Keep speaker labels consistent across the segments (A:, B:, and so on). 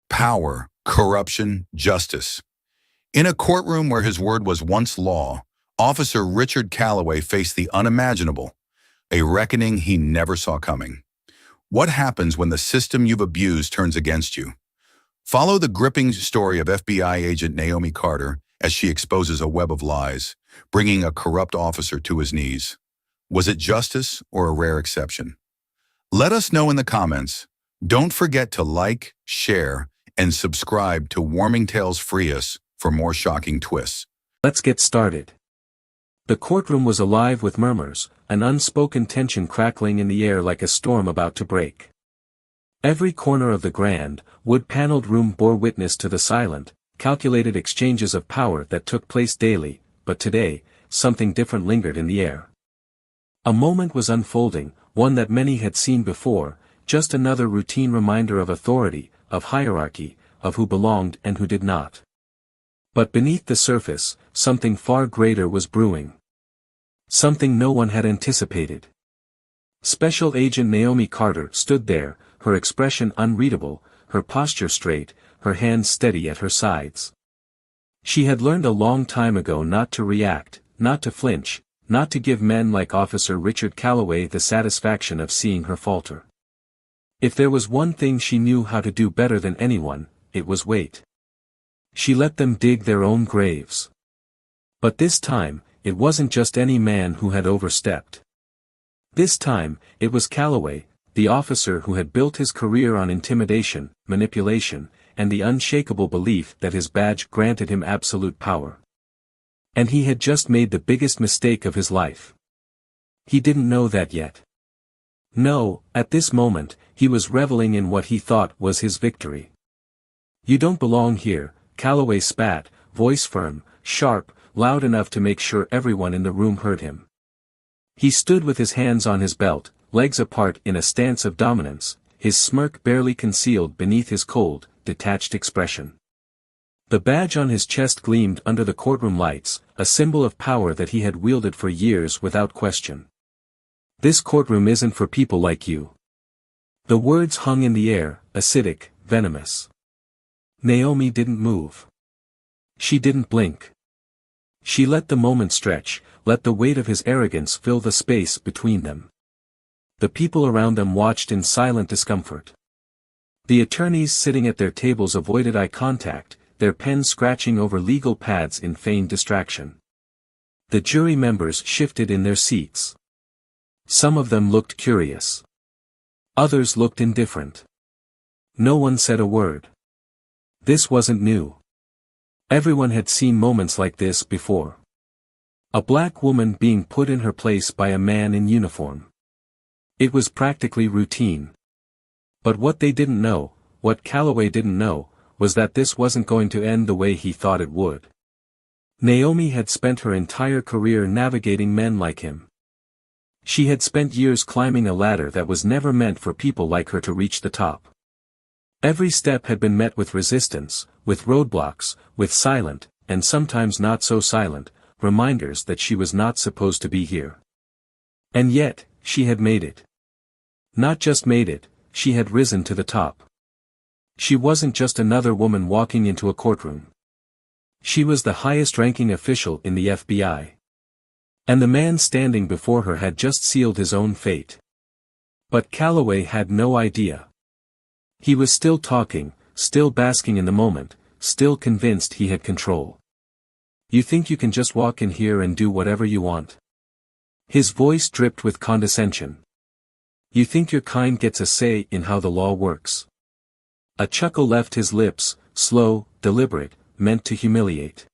A: Power, corruption, justice. In a courtroom where his word was once law, Officer Richard Callaway faced the unimaginable, a reckoning he never saw coming. What happens when the system you've abused turns against you? Follow the gripping story of FBI Agent Naomi Carter as she exposes a web of lies, bringing a corrupt officer to his knees. Was it justice or a rare exception? Let us know in the comments. Don't forget to like, share, and subscribe to Warming Tales Free Us for more shocking twists.
B: Let's get started. The courtroom was alive with murmurs, an unspoken tension crackling in the air like a storm about to break. Every corner of the grand, wood-paneled room bore witness to the silent, calculated exchanges of power that took place daily, but today, something different lingered in the air. A moment was unfolding, one that many had seen before, just another routine reminder of authority, of hierarchy, of who belonged and who did not. But beneath the surface, something far greater was brewing. Something no one had anticipated. Special Agent Naomi Carter stood there, her expression unreadable, her posture straight, her hands steady at her sides. She had learned a long time ago not to react, not to flinch, not to give men like Officer Richard Callaway the satisfaction of seeing her falter. If there was one thing she knew how to do better than anyone, it was wait. She let them dig their own graves. But this time, it wasn't just any man who had overstepped. This time, it was Callaway, the officer who had built his career on intimidation, manipulation, and the unshakable belief that his badge granted him absolute power. And he had just made the biggest mistake of his life. He didn't know that yet. No, at this moment, he was reveling in what he thought was his victory. "You don't belong here," Callaway spat, voice firm, sharp, loud enough to make sure everyone in the room heard him. He stood with his hands on his belt, legs apart in a stance of dominance, his smirk barely concealed beneath his cold, detached expression. The badge on his chest gleamed under the courtroom lights, a symbol of power that he had wielded for years without question. "This courtroom isn't for people like you." The words hung in the air, acidic, venomous. Naomi didn't move. She didn't blink. She let the moment stretch, let the weight of his arrogance fill the space between them. The people around them watched in silent discomfort. The attorneys sitting at their tables avoided eye contact, their pens scratching over legal pads in feigned distraction. The jury members shifted in their seats. Some of them looked curious. Others looked indifferent. No one said a word. This wasn't new. Everyone had seen moments like this before. A black woman being put in her place by a man in uniform. It was practically routine. But what they didn't know, what Callaway didn't know, was that this wasn't going to end the way he thought it would. Naomi had spent her entire career navigating men like him. She had spent years climbing a ladder that was never meant for people like her to reach the top. Every step had been met with resistance, with roadblocks, with silent, and sometimes not so silent, reminders that she was not supposed to be here. And yet, she had made it. Not just made it, she had risen to the top. She wasn't just another woman walking into a courtroom. She was the highest-ranking official in the FBI. And the man standing before her had just sealed his own fate. But Callaway had no idea. He was still talking, still basking in the moment, still convinced he had control. "You think you can just walk in here and do whatever you want?" His voice dripped with condescension. "You think your kind gets a say in how the law works?" A chuckle left his lips, slow, deliberate, meant to humiliate.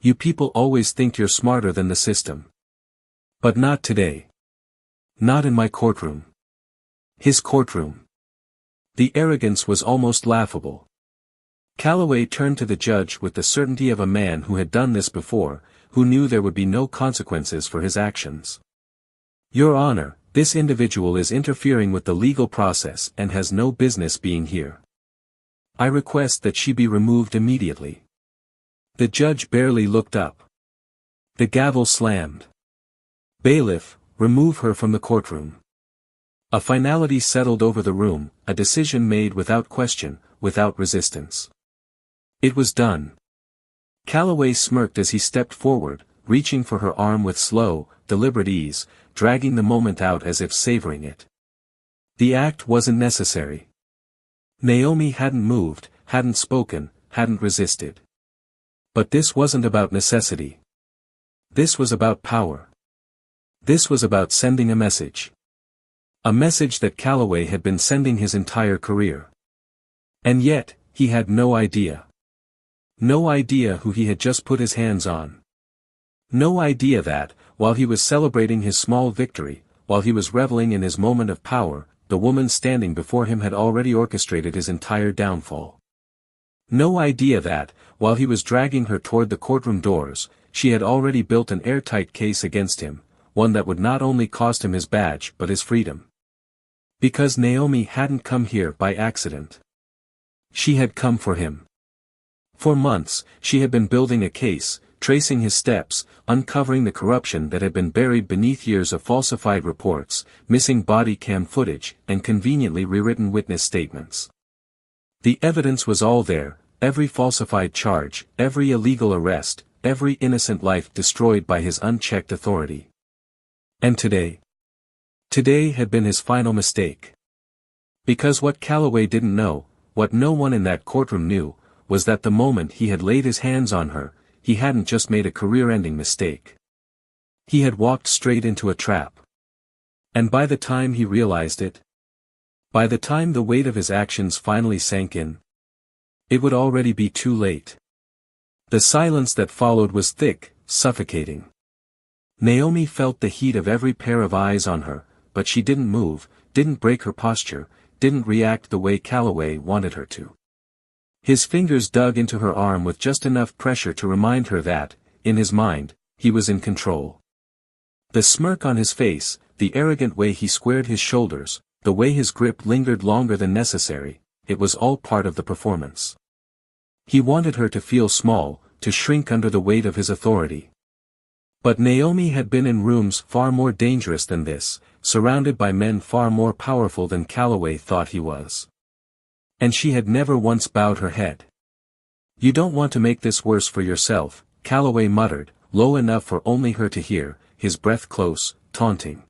B: "You people always think you're smarter than the system. But not today. Not in my courtroom." His courtroom. The arrogance was almost laughable. Callaway turned to the judge with the certainty of a man who had done this before, who knew there would be no consequences for his actions. "Your Honor, this individual is interfering with the legal process and has no business being here. I request that she be removed immediately." The judge barely looked up. The gavel slammed. "Bailiff, remove her from the courtroom." A finality settled over the room, a decision made without question, without resistance. It was done. Callaway smirked as he stepped forward, reaching for her arm with slow, deliberate ease, dragging the moment out as if savoring it. The act wasn't necessary. Naomi hadn't moved, hadn't spoken, hadn't resisted. But this wasn't about necessity. This was about power. This was about sending a message. A message that Callaway had been sending his entire career. And yet, he had no idea. No idea who he had just put his hands on. No idea that, while he was celebrating his small victory, while he was reveling in his moment of power, the woman standing before him had already orchestrated his entire downfall. No idea that, while he was dragging her toward the courtroom doors, she had already built an airtight case against him, one that would not only cost him his badge but his freedom. Because Naomi hadn't come here by accident. She had come for him. For months, she had been building a case, tracing his steps, uncovering the corruption that had been buried beneath years of falsified reports, missing body cam footage, and conveniently rewritten witness statements. The evidence was all there, every falsified charge, every illegal arrest, every innocent life destroyed by his unchecked authority. And today? Today had been his final mistake. Because what Callaway didn't know, what no one in that courtroom knew, was that the moment he had laid his hands on her, he hadn't just made a career-ending mistake. He had walked straight into a trap. And by the time he realized it, by the time the weight of his actions finally sank in, it would already be too late. The silence that followed was thick, suffocating. Naomi felt the heat of every pair of eyes on her, but she didn't move, didn't break her posture, didn't react the way Callaway wanted her to. His fingers dug into her arm with just enough pressure to remind her that, in his mind, he was in control. The smirk on his face, the arrogant way he squared his shoulders, the way his grip lingered longer than necessary, it was all part of the performance. He wanted her to feel small, to shrink under the weight of his authority. But Naomi had been in rooms far more dangerous than this, surrounded by men far more powerful than Callaway thought he was. And she had never once bowed her head. "You don't want to make this worse for yourself," Callaway muttered, low enough for only her to hear, his breath close, taunting.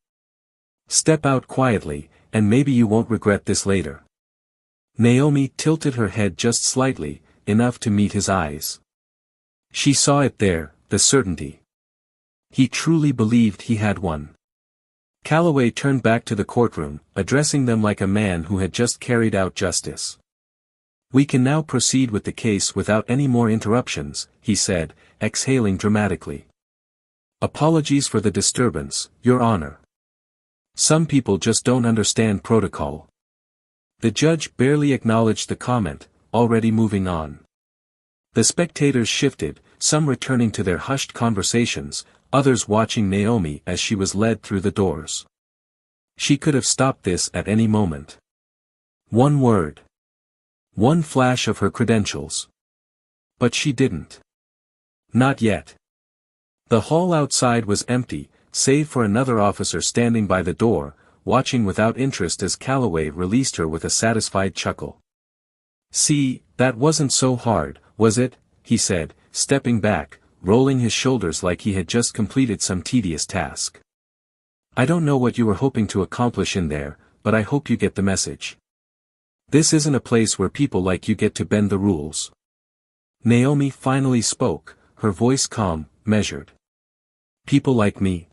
B: "Step out quietly, and maybe you won't regret this later." Naomi tilted her head just slightly, enough to meet his eyes. She saw it there, the certainty. He truly believed he had won. Callaway turned back to the courtroom, addressing them like a man who had just carried out justice. "We can now proceed with the case without any more interruptions," he said, exhaling dramatically. "Apologies for the disturbance, Your Honor. Some people just don't understand protocol." The judge barely acknowledged the comment, already moving on. The spectators shifted, some returning to their hushed conversations, others watching Naomi as she was led through the doors. She could have stopped this at any moment. One word. One flash of her credentials. But she didn't. Not yet. The hall outside was empty, save for another officer standing by the door, watching without interest as Callaway released her with a satisfied chuckle. "See, that wasn't so hard, was it?" he said, stepping back, rolling his shoulders like he had just completed some tedious task. "I don't know what you were hoping to accomplish in there, but I hope you get the message. This isn't a place where people like you get to bend the rules." Naomi finally spoke, her voice calm, measured. "People like me?"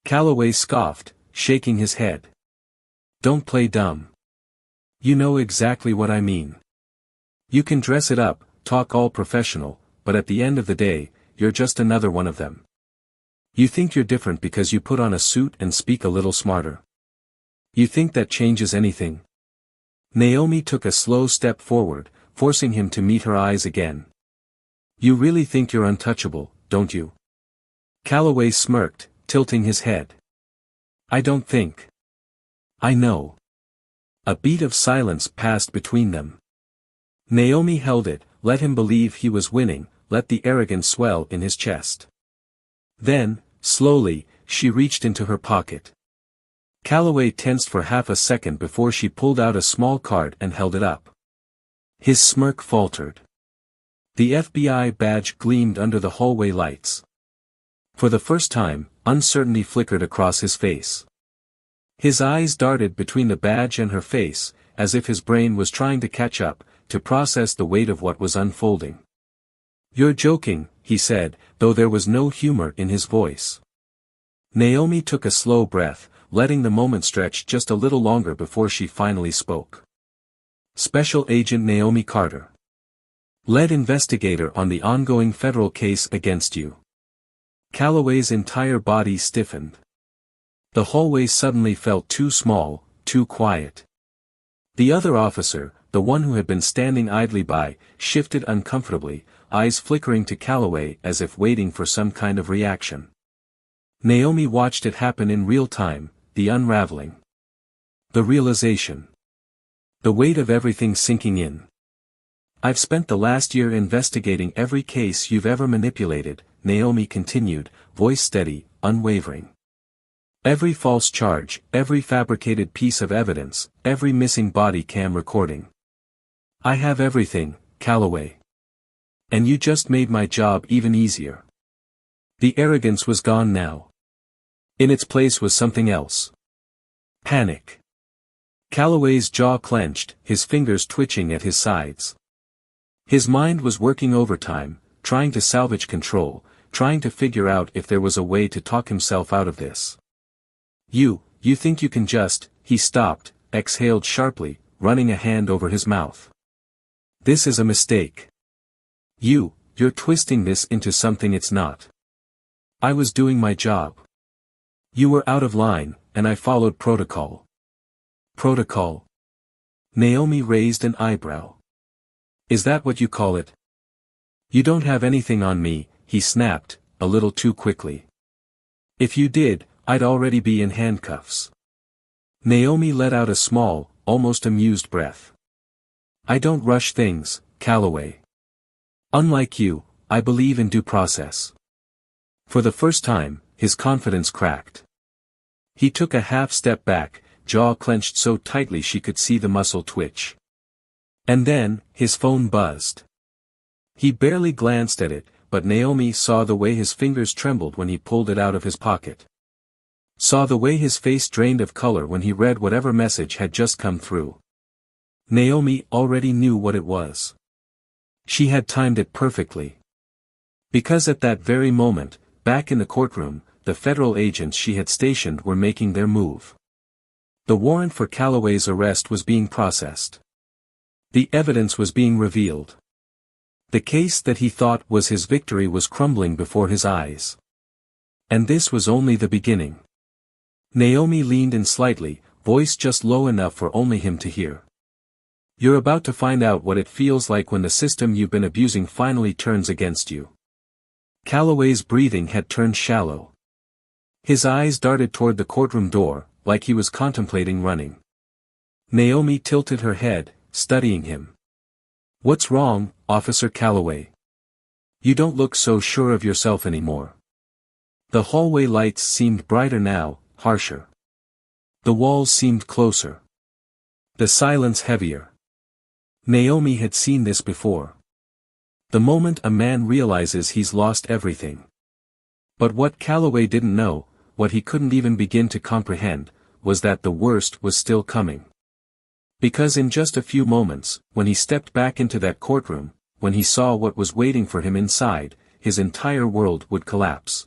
B: Callaway scoffed, shaking his head. "Don't play dumb. You know exactly what I mean. You can dress it up, talk all professional, but at the end of the day, you're just another one of them. You think you're different because you put on a suit and speak a little smarter. You think that changes anything?" Naomi took a slow step forward, forcing him to meet her eyes again. "You really think you're untouchable, don't you?" Callaway smirked, tilting his head. "I don't think. I know." A beat of silence passed between them. Naomi held it, let him believe he was winning, let the arrogance swell in his chest. Then, slowly, she reached into her pocket. Callaway tensed for half a second before she pulled out a small card and held it up. His smirk faltered. The FBI badge gleamed under the hallway lights. For the first time, uncertainty flickered across his face. His eyes darted between the badge and her face, as if his brain was trying to catch up, to process the weight of what was unfolding. "You're joking," he said, though there was no humor in his voice. Naomi took a slow breath, letting the moment stretch just a little longer before she finally spoke. "Special Agent Naomi Carter. Lead investigator on the ongoing federal case against you." Callaway's entire body stiffened. The hallway suddenly felt too small, too quiet. The other officer, the one who had been standing idly by, shifted uncomfortably, eyes flickering to Callaway as if waiting for some kind of reaction. Naomi watched it happen in real time, the unraveling. The realization. The weight of everything sinking in. "I've spent the last year investigating every case you've ever manipulated," Naomi continued, voice steady, unwavering. "Every false charge, every fabricated piece of evidence, every missing body cam recording. I have everything, Callaway. And you just made my job even easier." The arrogance was gone now. In its place was something else. Panic. Callaway's jaw clenched, his fingers twitching at his sides. His mind was working overtime, trying to salvage control, trying to figure out if there was a way to talk himself out of this. You think you can just," he stopped, exhaled sharply, running a hand over his mouth. "This is a mistake. You're twisting this into something it's not. I was doing my job. You were out of line, and I followed protocol." "Protocol?" Naomi raised an eyebrow. "Is that what you call it?" "You don't have anything on me," he snapped, a little too quickly. "If you did, I'd already be in handcuffs." Naomi let out a small, almost amused breath. "I don't rush things, Callaway. Unlike you, I believe in due process." For the first time, his confidence cracked. He took a half step back, jaw clenched so tightly she could see the muscle twitch. And then, his phone buzzed. He barely glanced at it, but Naomi saw the way his fingers trembled when he pulled it out of his pocket. Saw the way his face drained of color when he read whatever message had just come through. Naomi already knew what it was. She had timed it perfectly. Because at that very moment, back in the courtroom, the federal agents she had stationed were making their move. The warrant for Callaway's arrest was being processed. The evidence was being revealed. The case that he thought was his victory was crumbling before his eyes. And this was only the beginning. Naomi leaned in slightly, voice just low enough for only him to hear. "You're about to find out what it feels like when the system you've been abusing finally turns against you." Callaway's breathing had turned shallow. His eyes darted toward the courtroom door, like he was contemplating running. Naomi tilted her head, studying him. "What's wrong, Officer Callaway? You don't look so sure of yourself anymore." The hallway lights seemed brighter now, harsher. The walls seemed closer. The silence heavier. Naomi had seen this before. The moment a man realizes he's lost everything. But what Callaway didn't know, what he couldn't even begin to comprehend, was that the worst was still coming. Because in just a few moments, when he stepped back into that courtroom, when he saw what was waiting for him inside, his entire world would collapse.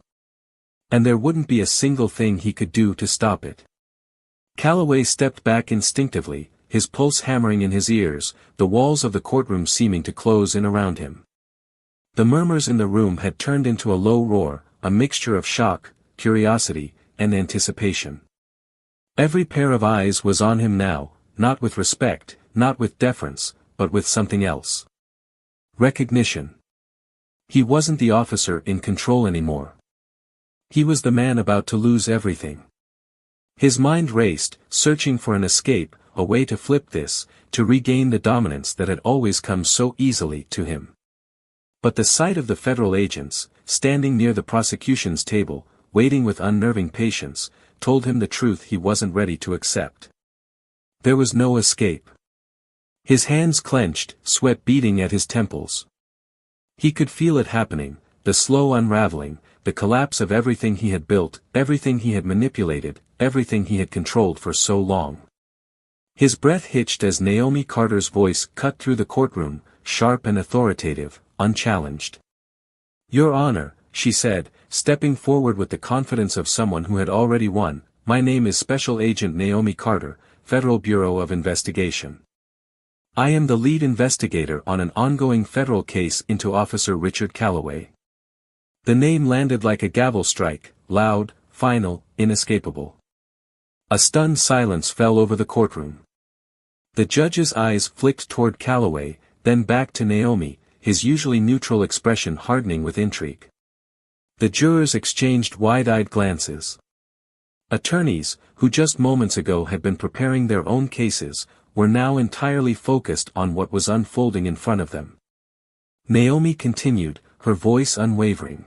B: And there wouldn't be a single thing he could do to stop it. Callaway stepped back instinctively, his pulse hammering in his ears, the walls of the courtroom seeming to close in around him. The murmurs in the room had turned into a low roar, a mixture of shock, curiosity, and anticipation. Every pair of eyes was on him now, not with respect, not with deference, but with something else. Recognition. He wasn't the officer in control anymore. He was the man about to lose everything. His mind raced, searching for an escape, a way to flip this, to regain the dominance that had always come so easily to him. But the sight of the federal agents, standing near the prosecution's table, waiting with unnerving patience, told him the truth he wasn't ready to accept. There was no escape. His hands clenched, sweat beading at his temples. He could feel it happening, the slow unraveling, the collapse of everything he had built, everything he had manipulated, everything he had controlled for so long. His breath hitched as Naomi Carter's voice cut through the courtroom, sharp and authoritative, unchallenged. "Your Honor," she said, stepping forward with the confidence of someone who had already won, "my name is Special Agent Naomi Carter, Federal Bureau of Investigation. I am the lead investigator on an ongoing federal case into Officer Richard Callaway." The name landed like a gavel strike, loud, final, inescapable. A stunned silence fell over the courtroom. The judge's eyes flicked toward Callaway, then back to Naomi, his usually neutral expression hardening with intrigue. The jurors exchanged wide-eyed glances. Attorneys, who just moments ago had been preparing their own cases, were now entirely focused on what was unfolding in front of them. Naomi continued, her voice unwavering.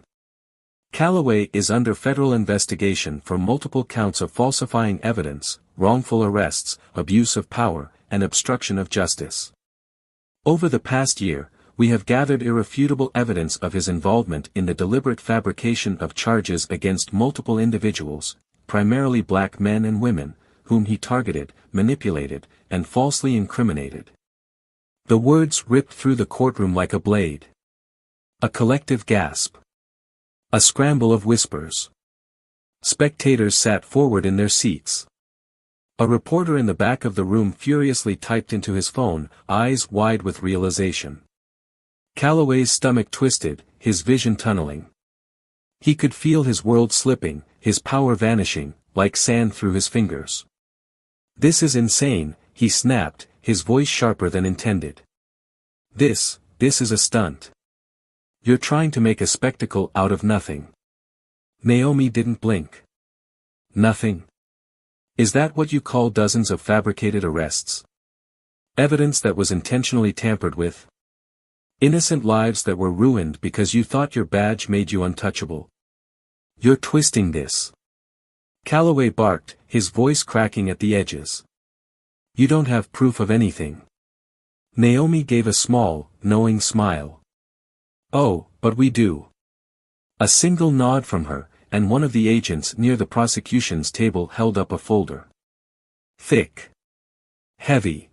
B: "Callaway is under federal investigation for multiple counts of falsifying evidence, wrongful arrests, abuse of power, and obstruction of justice. Over the past year, we have gathered irrefutable evidence of his involvement in the deliberate fabrication of charges against multiple individuals, primarily black men and women, whom he targeted, manipulated, and falsely incriminated." The words ripped through the courtroom like a blade. A collective gasp. A scramble of whispers. Spectators sat forward in their seats. A reporter in the back of the room furiously typed into his phone, eyes wide with realization. Callaway's stomach twisted, his vision tunneling. He could feel his world slipping, his power vanishing, like sand through his fingers. "This is insane," he snapped, his voice sharper than intended. This is a stunt. You're trying to make a spectacle out of nothing." Naomi didn't blink. "Nothing? Is that what you call dozens of fabricated arrests? Evidence that was intentionally tampered with? Innocent lives that were ruined because you thought your badge made you untouchable? You're twisting this." Callaway barked, his voice cracking at the edges. "You don't have proof of anything." Naomi gave a small, knowing smile. "Oh, but we do." A single nod from her, and one of the agents near the prosecution's table held up a folder. Thick. Heavy.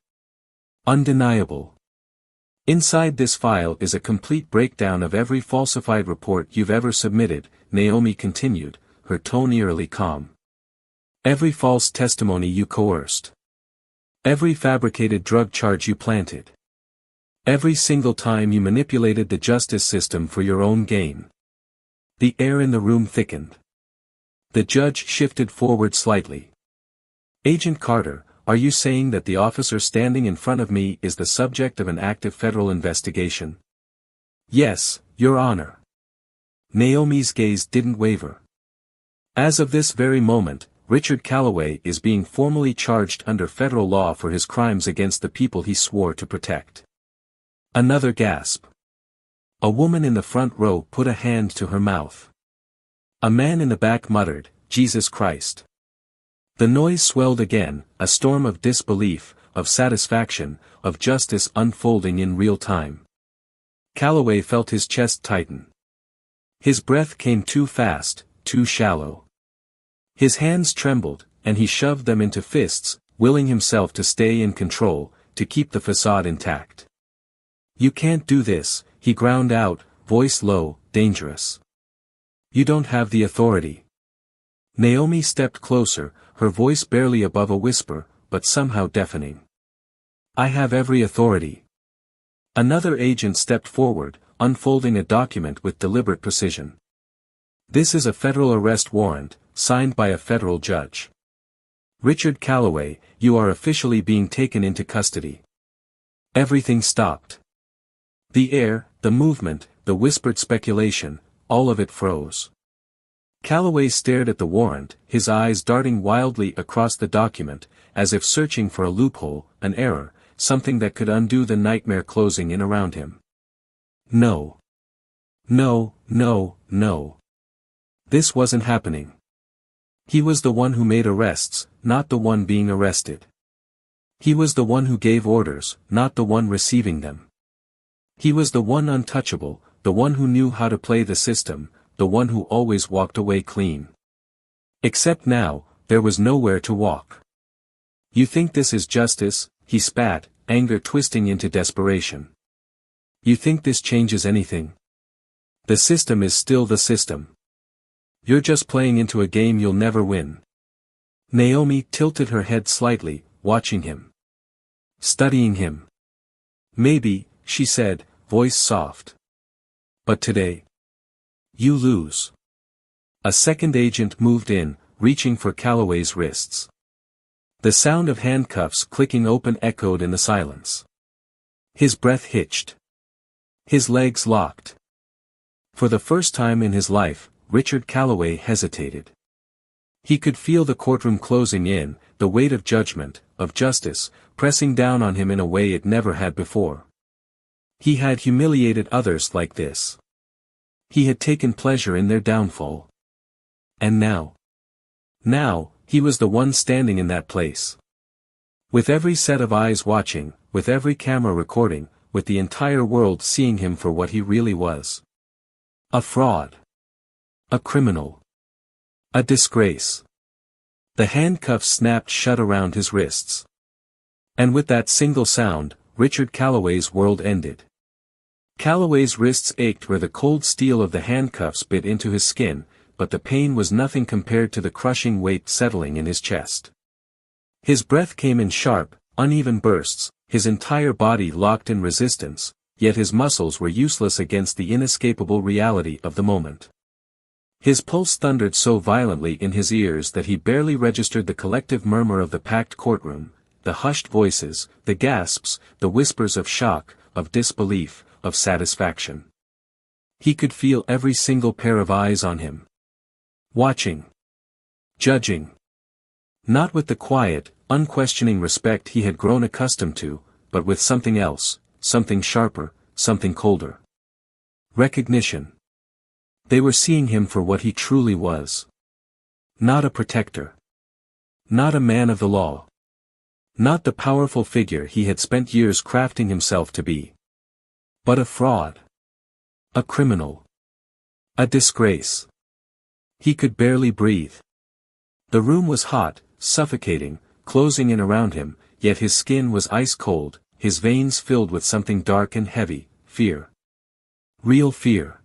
B: Undeniable. "Inside this file is a complete breakdown of every falsified report you've ever submitted," Naomi continued, her tone eerily calm. "Every false testimony you coerced. Every fabricated drug charge you planted. Every single time you manipulated the justice system for your own gain." The air in the room thickened. The judge shifted forward slightly. "Agent Carter, are you saying that the officer standing in front of me is the subject of an active federal investigation?" "Yes, Your Honor." Naomi's gaze didn't waver. "As of this very moment, Richard Callaway is being formally charged under federal law for his crimes against the people he swore to protect." Another gasp. A woman in the front row put a hand to her mouth. A man in the back muttered, "Jesus Christ." The noise swelled again, a storm of disbelief, of satisfaction, of justice unfolding in real time. Callaway felt his chest tighten. His breath came too fast, too shallow. His hands trembled, and he shoved them into fists, willing himself to stay in control, to keep the facade intact. "You can't do this," he ground out, voice low, dangerous. "You don't have the authority." Naomi stepped closer, her voice barely above a whisper, but somehow deafening. "I have every authority." Another agent stepped forward, unfolding a document with deliberate precision. "This is a federal arrest warrant, signed by a federal judge. Richard Callaway, you are officially being taken into custody." Everything stopped. The air, the movement, the whispered speculation, all of it froze. Callaway stared at the warrant, his eyes darting wildly across the document, as if searching for a loophole, an error, something that could undo the nightmare closing in around him. No. No, no, no. This wasn't happening. He was the one who made arrests, not the one being arrested. He was the one who gave orders, not the one receiving them. He was the one untouchable, the one who knew how to play the system, the one who always walked away clean. Except now, there was nowhere to walk. You think this is justice? He spat, anger twisting into desperation. You think this changes anything? The system is still the system. You're just playing into a game you'll never win. Naomi tilted her head slightly, watching him. Studying him. Maybe, she said, voice soft. But today, you lose. A second agent moved in, reaching for Callaway's wrists. The sound of handcuffs clicking open echoed in the silence. His breath hitched. His legs locked. For the first time in his life, Richard Callaway hesitated. He could feel the courtroom closing in, the weight of judgment, of justice, pressing down on him in a way it never had before. He had humiliated others like this. He had taken pleasure in their downfall. And now? Now, he was the one standing in that place. With every set of eyes watching, with every camera recording, with the entire world seeing him for what he really was. A fraud. A criminal. A disgrace. The handcuffs snapped shut around his wrists. And with that single sound, Richard Callaway's world ended. Callaway's wrists ached where the cold steel of the handcuffs bit into his skin, but the pain was nothing compared to the crushing weight settling in his chest. His breath came in sharp, uneven bursts, his entire body locked in resistance, yet his muscles were useless against the inescapable reality of the moment. His pulse thundered so violently in his ears that he barely registered the collective murmur of the packed courtroom, the hushed voices, the gasps, the whispers of shock, of disbelief, of satisfaction. He could feel every single pair of eyes on him. Watching. Judging. Not with the quiet, unquestioning respect he had grown accustomed to, but with something else, something sharper, something colder. Recognition. They were seeing him for what he truly was. Not a protector. Not a man of the law. Not the powerful figure he had spent years crafting himself to be. But a fraud. A criminal. A disgrace. He could barely breathe. The room was hot, suffocating, closing in around him, yet his skin was ice cold, his veins filled with something dark and heavy, fear. Real fear.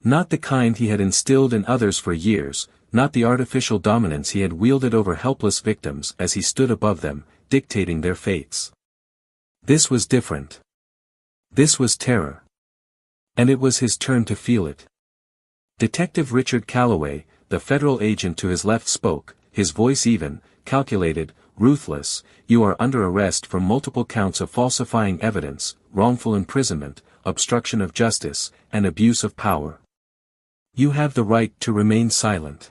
B: Not the kind he had instilled in others for years, not the artificial dominance he had wielded over helpless victims as he stood above them, dictating their fates. This was different. This was terror. And it was his turn to feel it. Detective Richard Callaway, the federal agent to his left spoke, his voice even, calculated, ruthless. You are under arrest for multiple counts of falsifying evidence, wrongful imprisonment, obstruction of justice, and abuse of power. You have the right to remain silent.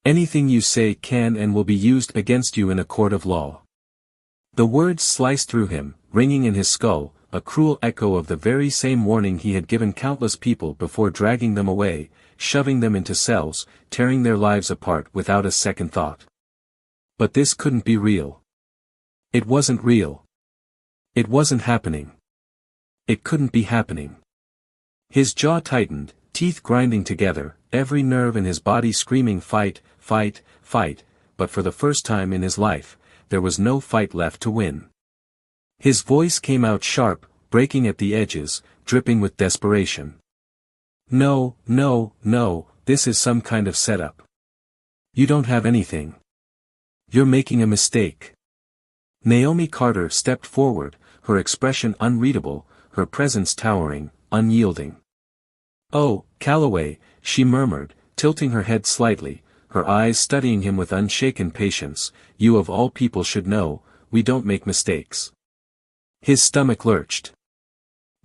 B: Anything you say can and will be used against you in a court of law. The words sliced through him, ringing in his skull, a cruel echo of the very same warning he had given countless people before dragging them away, shoving them into cells, tearing their lives apart without a second thought. But this couldn't be real. It wasn't real. It wasn't happening. It couldn't be happening. His jaw tightened, teeth grinding together, every nerve in his body screaming fight, fight, fight, but for the first time in his life, there was no fight left to win. His voice came out sharp, breaking at the edges, dripping with desperation. No, no, no, this is some kind of setup. You don't have anything. You're making a mistake. Naomi Carter stepped forward, her expression unreadable, her presence towering, unyielding. Oh, Callaway, she murmured, tilting her head slightly, her eyes studying him with unshaken patience, you of all people should know, we don't make mistakes. His stomach lurched.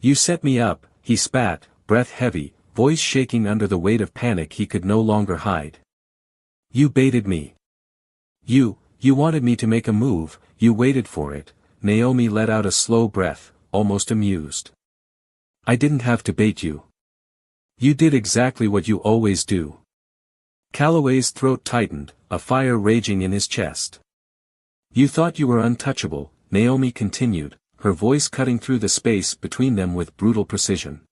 B: You set me up, he spat, breath heavy, voice shaking under the weight of panic he could no longer hide. You baited me. You wanted me to make a move, you waited for it. Naomi let out a slow breath, almost amused. I didn't have to bait you. You did exactly what you always do. Callaway's throat tightened, a fire raging in his chest. You thought you were untouchable, Naomi continued, her voice cutting through the space between them with brutal precision.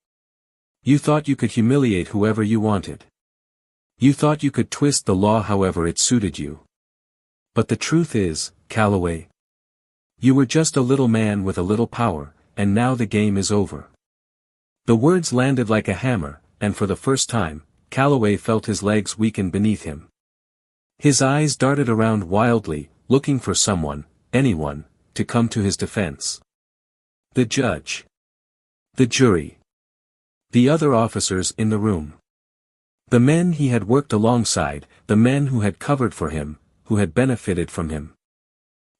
B: You thought you could humiliate whoever you wanted. You thought you could twist the law however it suited you. But the truth is, Callaway, you were just a little man with a little power, and now the game is over. The words landed like a hammer, and for the first time, Callaway felt his legs weaken beneath him. His eyes darted around wildly, looking for someone, anyone, to come to his defense. The judge. The jury. The other officers in the room. The men he had worked alongside, the men who had covered for him, who had benefited from him.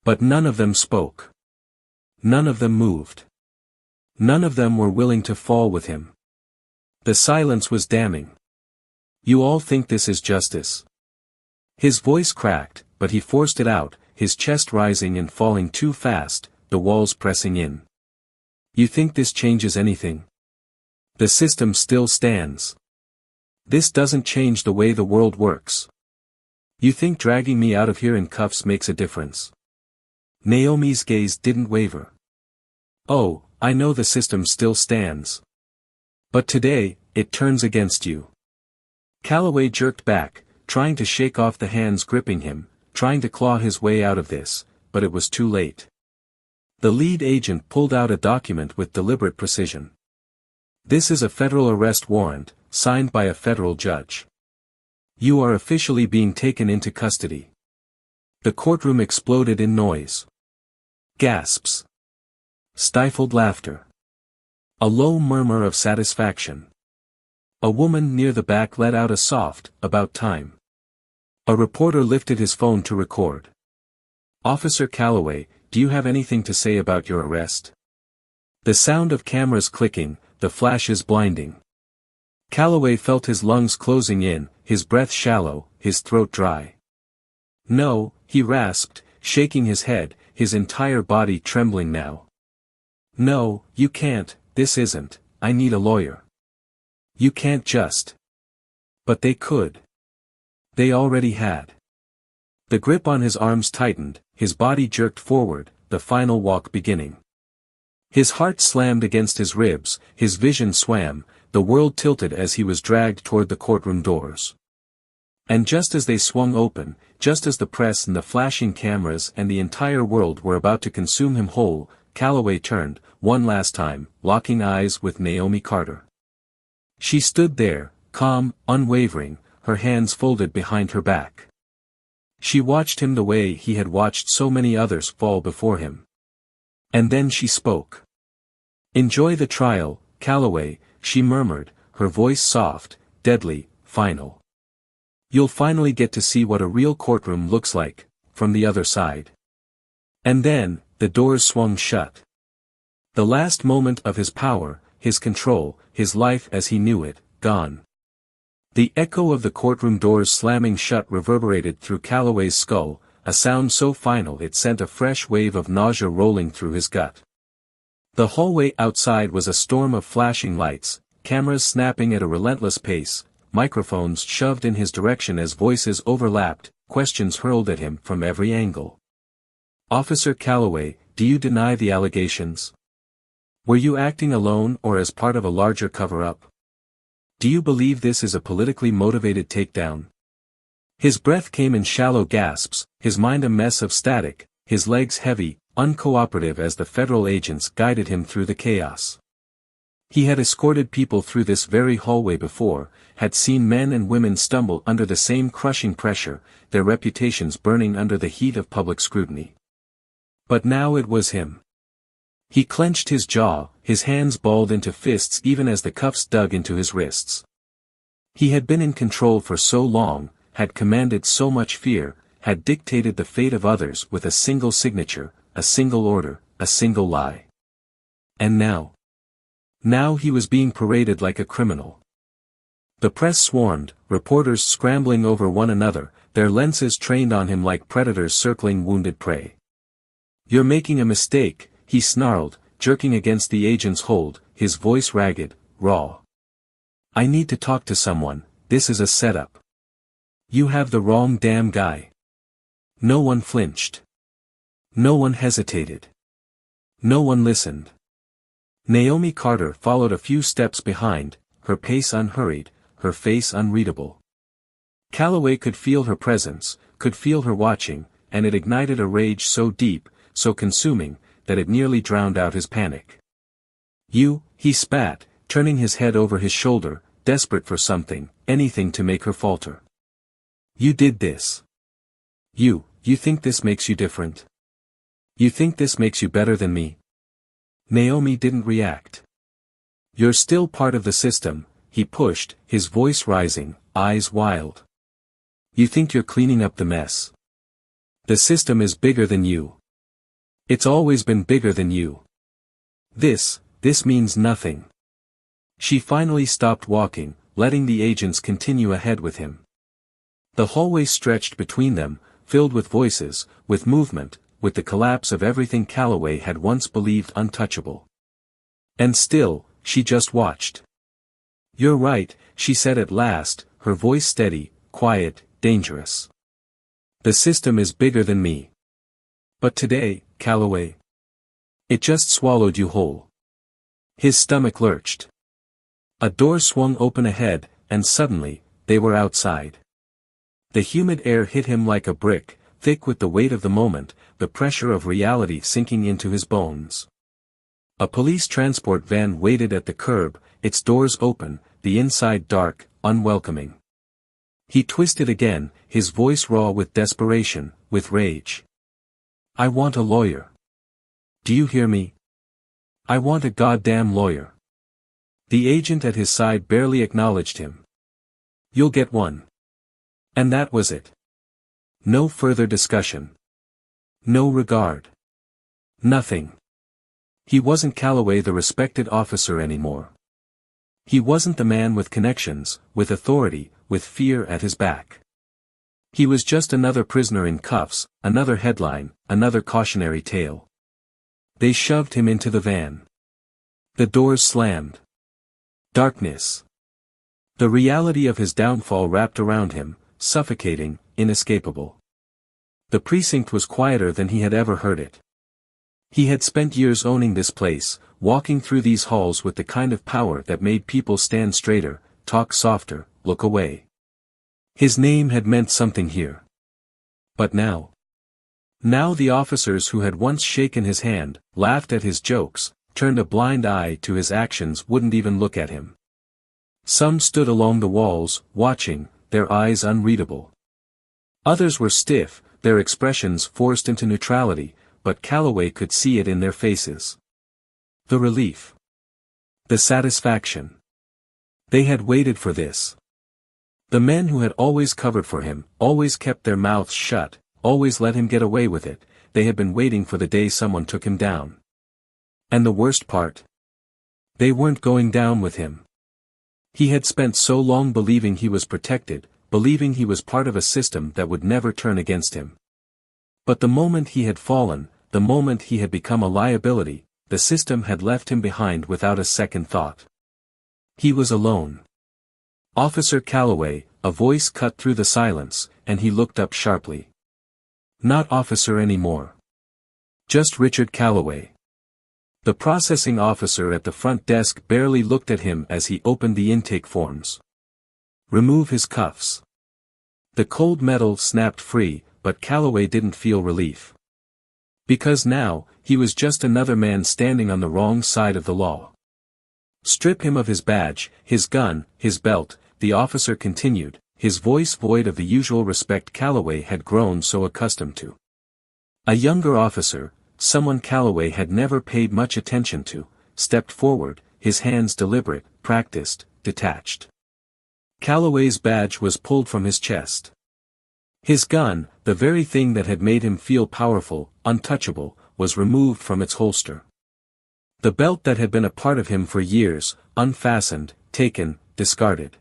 B: But none of them spoke. None of them moved. None of them were willing to fall with him. The silence was damning. You all think this is justice? His voice cracked, but he forced it out, his chest rising and falling too fast, the walls pressing in. You think this changes anything? The system still stands. This doesn't change the way the world works. You think dragging me out of here in cuffs makes a difference? Naomi's gaze didn't waver. Oh, I know the system still stands. But today, it turns against you. Callaway jerked back, trying to shake off the hands gripping him, trying to claw his way out of this, but it was too late. The lead agent pulled out a document with deliberate precision. This is a federal arrest warrant, signed by a federal judge. You are officially being taken into custody. The courtroom exploded in noise. Gasps. Stifled laughter. A low murmur of satisfaction. A woman near the back let out a soft, "About time." A reporter lifted his phone to record. Officer Callaway, do you have anything to say about your arrest? The sound of cameras clicking, the flashes blinding. Callaway felt his lungs closing in, his breath shallow, his throat dry. No, he rasped, shaking his head, his entire body trembling now. No, you can't, this isn't, I need a lawyer. You can't just. But they could. They already had. The grip on his arms tightened, his body jerked forward, the final walk beginning. His heart slammed against his ribs, his vision swam, the world tilted as he was dragged toward the courtroom doors. And just as they swung open, just as the press and the flashing cameras and the entire world were about to consume him whole, Callaway turned, one last time, locking eyes with Naomi Carter. She stood there, calm, unwavering, her hands folded behind her back. She watched him the way he had watched so many others fall before him. And then she spoke. Enjoy the trial, Callaway, she murmured, her voice soft, deadly, final. You'll finally get to see what a real courtroom looks like, from the other side. And then, the doors swung shut. The last moment of his power, his control, his life as he knew it, gone. The echo of the courtroom doors slamming shut reverberated through Callaway's skull, a sound so final it sent a fresh wave of nausea rolling through his gut. The hallway outside was a storm of flashing lights, cameras snapping at a relentless pace, microphones shoved in his direction as voices overlapped, questions hurled at him from every angle. Officer Callaway, do you deny the allegations? Were you acting alone or as part of a larger cover-up? Do you believe this is a politically motivated takedown? His breath came in shallow gasps, his mind a mess of static, his legs heavy, uncooperative as the federal agents guided him through the chaos. He had escorted people through this very hallway before, had seen men and women stumble under the same crushing pressure, their reputations burning under the heat of public scrutiny. But now it was him. He clenched his jaw, his hands balled into fists even as the cuffs dug into his wrists. He had been in control for so long, had commanded so much fear, had dictated the fate of others with a single signature, a single order, a single lie. And now? Now he was being paraded like a criminal. The press swarmed, reporters scrambling over one another, their lenses trained on him like predators circling wounded prey. You're making a mistake, he snarled, jerking against the agent's hold, his voice ragged, raw. I need to talk to someone, this is a setup. You have the wrong damn guy. No one flinched. No one hesitated. No one listened. Naomi Carter followed a few steps behind, her pace unhurried, her face unreadable. Callaway could feel her presence, could feel her watching, and it ignited a rage so deep, so consuming, that it nearly drowned out his panic. "You," he spat, turning his head over his shoulder, desperate for something, anything to make her falter. "You did this. You think this makes you different? You think this makes you better than me?" Naomi didn't react. "You're still part of the system," he pushed, his voice rising, eyes wild. "You think you're cleaning up the mess. The system is bigger than you. It's always been bigger than you. This means nothing." She finally stopped walking, letting the agents continue ahead with him. The hallway stretched between them, filled with voices, with movement, with the collapse of everything Callaway had once believed untouchable. And still, she just watched. "You're right," she said at last, her voice steady, quiet, dangerous. "The system is bigger than me. But today, Callaway, it just swallowed you whole." His stomach lurched. A door swung open ahead, and suddenly, they were outside. The humid air hit him like a brick, thick with the weight of the moment, the pressure of reality sinking into his bones. A police transport van waited at the curb, its doors open, the inside dark, unwelcoming. He twisted again, his voice raw with desperation, with rage. "I want a lawyer. Do you hear me? I want a goddamn lawyer." The agent at his side barely acknowledged him. "You'll get one." And that was it. No further discussion. No regard. Nothing. He wasn't Callaway, the respected officer, anymore. He wasn't the man with connections, with authority, with fear at his back. He was just another prisoner in cuffs, another headline, another cautionary tale. They shoved him into the van. The doors slammed. Darkness. The reality of his downfall wrapped around him, suffocating, inescapable. The precinct was quieter than he had ever heard it. He had spent years owning this place, walking through these halls with the kind of power that made people stand straighter, talk softer, look away. His name had meant something here. But now? Now the officers who had once shaken his hand, laughed at his jokes, turned a blind eye to his actions, wouldn't even look at him. Some stood along the walls, watching, their eyes unreadable. Others were stiff, their expressions forced into neutrality, but Callaway could see it in their faces. The relief. The satisfaction. They had waited for this. The men who had always covered for him, always kept their mouths shut, always let him get away with it, they had been waiting for the day someone took him down. And the worst part? They weren't going down with him. He had spent so long believing he was protected, believing he was part of a system that would never turn against him. But the moment he had fallen, the moment he had become a liability, the system had left him behind without a second thought. He was alone. "Officer Callaway," a voice cut through the silence, and he looked up sharply. Not officer anymore. Just Richard Callaway. The processing officer at the front desk barely looked at him as he opened the intake forms. "Remove his cuffs." The cold metal snapped free, but Callaway didn't feel relief. Because now, he was just another man standing on the wrong side of the law. "Strip him of his badge, his gun, his belt," the officer continued, his voice void of the usual respect Callaway had grown so accustomed to. A younger officer, someone Callaway had never paid much attention to, stepped forward, his hands deliberate, practiced, detached. Callaway's badge was pulled from his chest. His gun, the very thing that had made him feel powerful, untouchable, was removed from its holster. The belt that had been a part of him for years, unfastened, taken, discarded.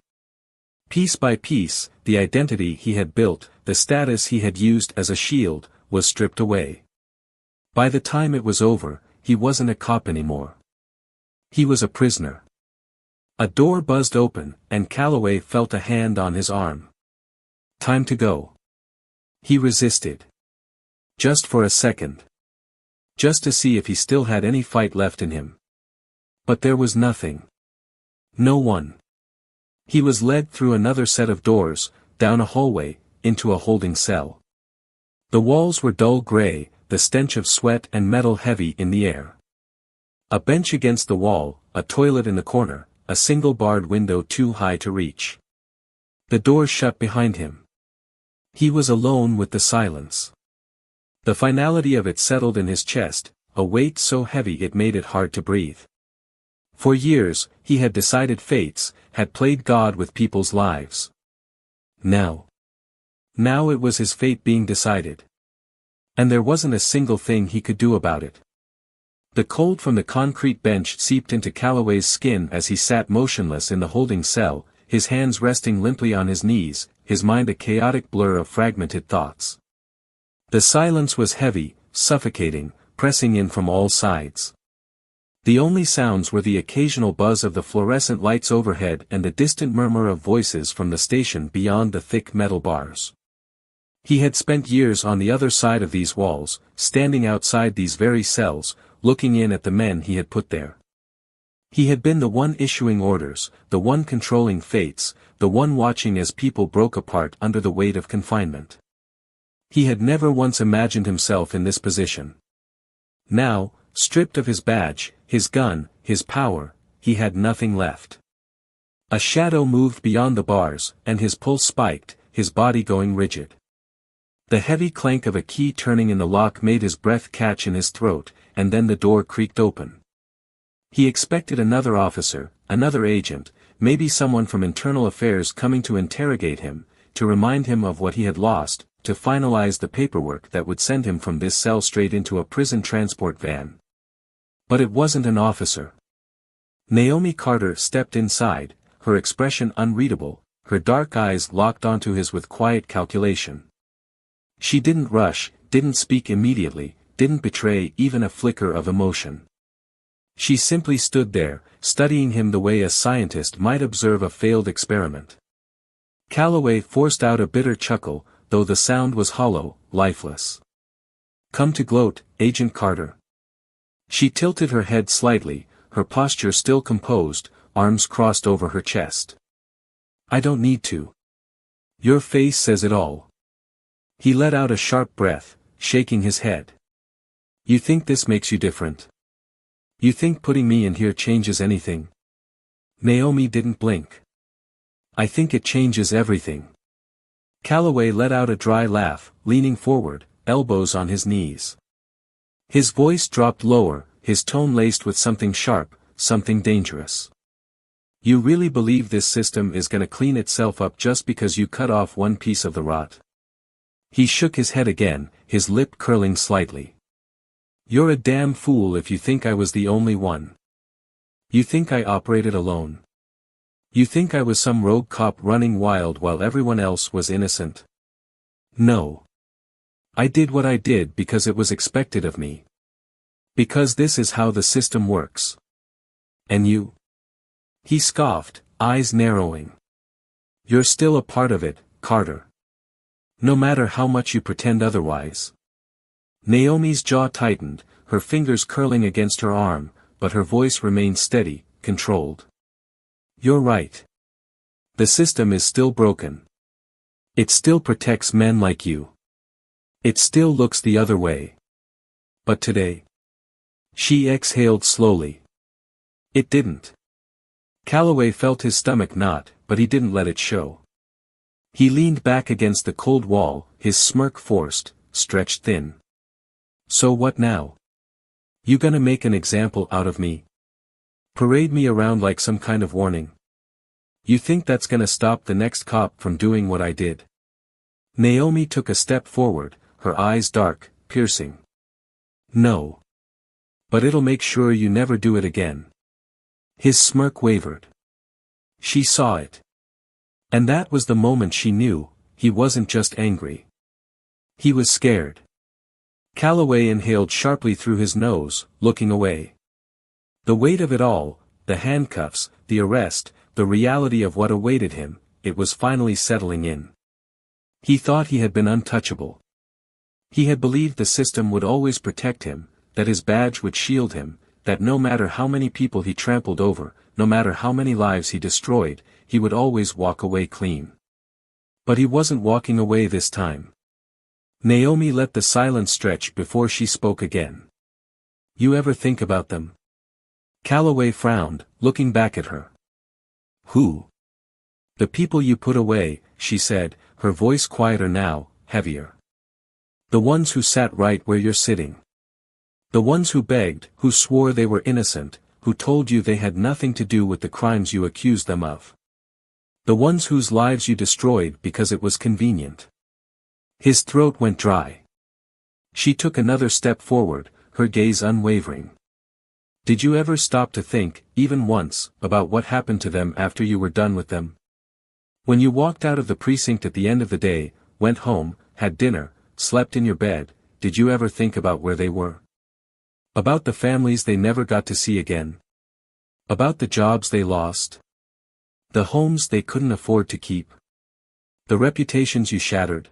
B: Piece by piece, the identity he had built, the status he had used as a shield, was stripped away. By the time it was over, he wasn't a cop anymore. He was a prisoner. A door buzzed open, and Callaway felt a hand on his arm. Time to go. He resisted. Just for a second. just to see if he still had any fight left in him. But there was nothing. No one. He was led through another set of doors, down a hallway, into a holding cell. The walls were dull gray, the stench of sweat and metal heavy in the air. A bench against the wall, a toilet in the corner, a single barred window too high to reach. The door shut behind him. He was alone with the silence. The finality of it settled in his chest, a weight so heavy it made it hard to breathe. For years, he had decided fates, had played God with people's lives. Now it was his fate being decided. And there wasn't a single thing he could do about it. The cold from the concrete bench seeped into Callaway's skin as he sat motionless in the holding cell, his hands resting limply on his knees, his mind a chaotic blur of fragmented thoughts. The silence was heavy, suffocating, pressing in from all sides. The only sounds were the occasional buzz of the fluorescent lights overhead and the distant murmur of voices from the station beyond the thick metal bars. He had spent years on the other side of these walls, standing outside these very cells, looking in at the men he had put there. He had been the one issuing orders, the one controlling fates, the one watching as people broke apart under the weight of confinement. He had never once imagined himself in this position. Now, stripped of his badge, his gun, his power, he had nothing left. A shadow moved beyond the bars, and his pulse spiked, his body going rigid. The heavy clank of a key turning in the lock made his breath catch in his throat, and then the door creaked open. He expected another officer, another agent, maybe someone from internal affairs coming to interrogate him, to remind him of what he had lost, to finalize the paperwork that would send him from this cell straight into a prison transport van. But it wasn't an officer. Naomi Carter stepped inside, her expression unreadable, her dark eyes locked onto his with quiet calculation. She didn't rush, didn't speak immediately, didn't betray even a flicker of emotion. She simply stood there, studying him the way a scientist might observe a failed experiment. Callaway forced out a bitter chuckle, though the sound was hollow, lifeless. "Come to gloat, Agent Carter." She tilted her head slightly, her posture still composed, arms crossed over her chest. "I don't need to. Your face says it all." He let out a sharp breath, shaking his head. "You think this makes you different? You think putting me in here changes anything?" Naomi didn't blink. "I think it changes everything." Callaway let out a dry laugh, leaning forward, elbows on his knees. His voice dropped lower, his tone laced with something sharp, something dangerous. "You really believe this system is gonna clean itself up just because you cut off one piece of the rot?" He shook his head again, his lip curling slightly. "You're a damn fool if you think I was the only one. You think I operated alone. You think I was some rogue cop running wild while everyone else was innocent. No. I did what I did because it was expected of me. Because this is how the system works. And you?" He scoffed, eyes narrowing. "You're still a part of it, Carter. No matter how much you pretend otherwise." Naomi's jaw tightened, her fingers curling against her arm, but her voice remained steady, controlled. "You're right. The system is still broken. It still protects men like you. It still looks the other way. But today..." She exhaled slowly. "It didn't." Callaway felt his stomach knot, but he didn't let it show. He leaned back against the cold wall, his smirk forced, stretched thin. "So what now? You gonna make an example out of me? Parade me around like some kind of warning? You think that's gonna stop the next cop from doing what I did?" Naomi took a step forward, her eyes dark, piercing. "No. But it'll make sure you never do it again." His smirk wavered. She saw it. And that was the moment she knew, he wasn't just angry. He was scared. Callaway inhaled sharply through his nose, looking away. The weight of it all, the handcuffs, the arrest, the reality of what awaited him, it was finally settling in. He thought he had been untouchable. He had believed the system would always protect him, that his badge would shield him, that no matter how many people he trampled over, no matter how many lives he destroyed, he would always walk away clean. But he wasn't walking away this time. Naomi let the silence stretch before she spoke again. You ever think about them? Callaway frowned, looking back at her. Who? The people you put away, she said, her voice quieter now, heavier. The ones who sat right where you're sitting. The ones who begged, who swore they were innocent, who told you they had nothing to do with the crimes you accused them of. The ones whose lives you destroyed because it was convenient. His throat went dry. She took another step forward, her gaze unwavering. Did you ever stop to think, even once, about what happened to them after you were done with them? When you walked out of the precinct at the end of the day, went home, had dinner, slept in your bed, did you ever think about where they were? About the families they never got to see again? About the jobs they lost? The homes they couldn't afford to keep? The reputations you shattered?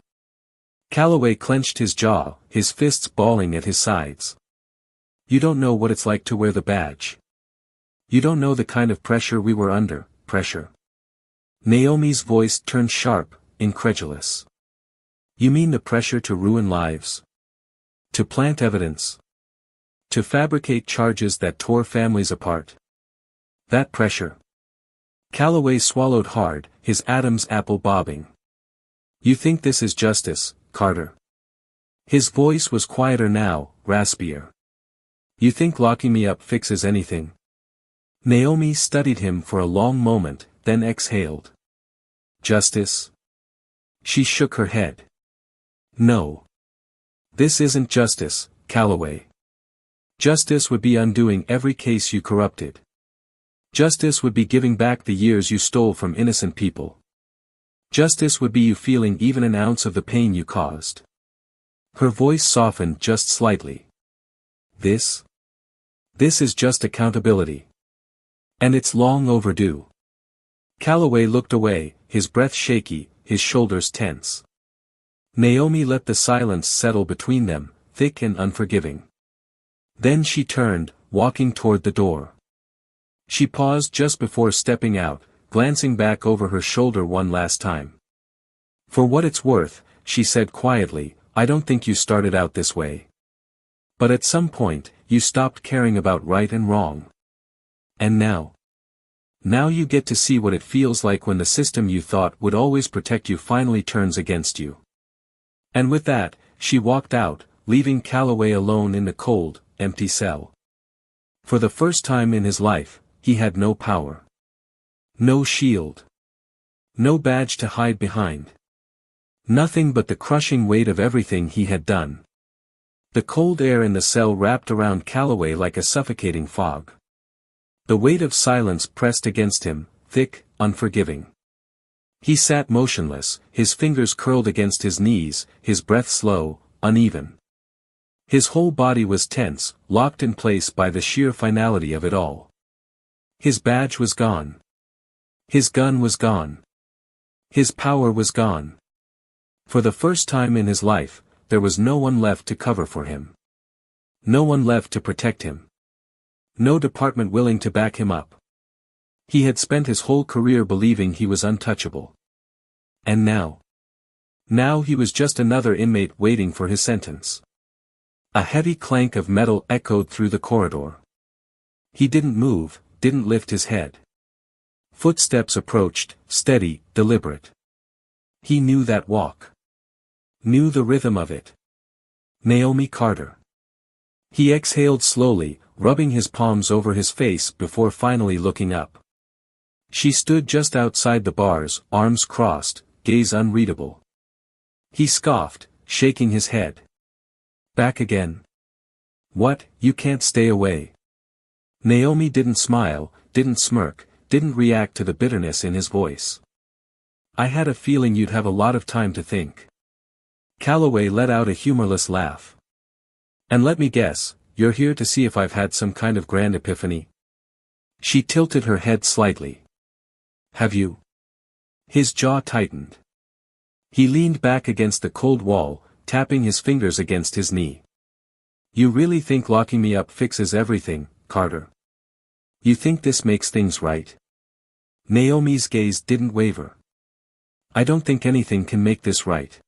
B: Callaway clenched his jaw, his fists balling at his sides. You don't know what it's like to wear the badge. You don't know the kind of pressure we were under, pressure. Naomi's voice turned sharp, incredulous. You mean the pressure to ruin lives? To plant evidence? To fabricate charges that tore families apart? That pressure. Callaway swallowed hard, his Adam's apple bobbing. You think this is justice, Carter? His voice was quieter now, raspier. You think locking me up fixes anything? Naomi studied him for a long moment, then exhaled. Justice? She shook her head. No. This isn't justice, Callaway. Justice would be undoing every case you corrupted. Justice would be giving back the years you stole from innocent people. Justice would be you feeling even an ounce of the pain you caused. Her voice softened just slightly. This is just accountability. And it's long overdue. Callaway looked away, his breath shaky, his shoulders tense. Naomi let the silence settle between them, thick and unforgiving. Then she turned, walking toward the door. She paused just before stepping out, glancing back over her shoulder one last time. For what it's worth, she said quietly, I don't think you started out this way. But at some point, you stopped caring about right and wrong. And now? Now you get to see what it feels like when the system you thought would always protect you finally turns against you. And with that, she walked out, leaving Callaway alone in the cold, empty cell. For the first time in his life, he had no power. No shield. No badge to hide behind. Nothing but the crushing weight of everything he had done. The cold air in the cell wrapped around Callaway like a suffocating fog. The weight of silence pressed against him, thick, unforgiving. He sat motionless, his fingers curled against his knees, his breath slow, uneven. His whole body was tense, locked in place by the sheer finality of it all. His badge was gone. His gun was gone. His power was gone. For the first time in his life, there was no one left to cover for him. No one left to protect him. No department willing to back him up. He had spent his whole career believing he was untouchable. And now? Now he was just another inmate waiting for his sentence. A heavy clank of metal echoed through the corridor. He didn't move, didn't lift his head. Footsteps approached, steady, deliberate. He knew that walk. Knew the rhythm of it. Naomi Carter. He exhaled slowly, rubbing his palms over his face before finally looking up. She stood just outside the bars, arms crossed, gaze unreadable. He scoffed, shaking his head. Back again? What, you can't stay away? Naomi didn't smile, didn't smirk, didn't react to the bitterness in his voice. I had a feeling you'd have a lot of time to think. Callaway let out a humorless laugh. And let me guess, you're here to see if I've had some kind of grand epiphany? She tilted her head slightly. Have you? His jaw tightened. He leaned back against the cold wall, tapping his fingers against his knee. You really think locking me up fixes everything, Carter? You think this makes things right? Naomi's gaze didn't waver. I don't think anything can make this right.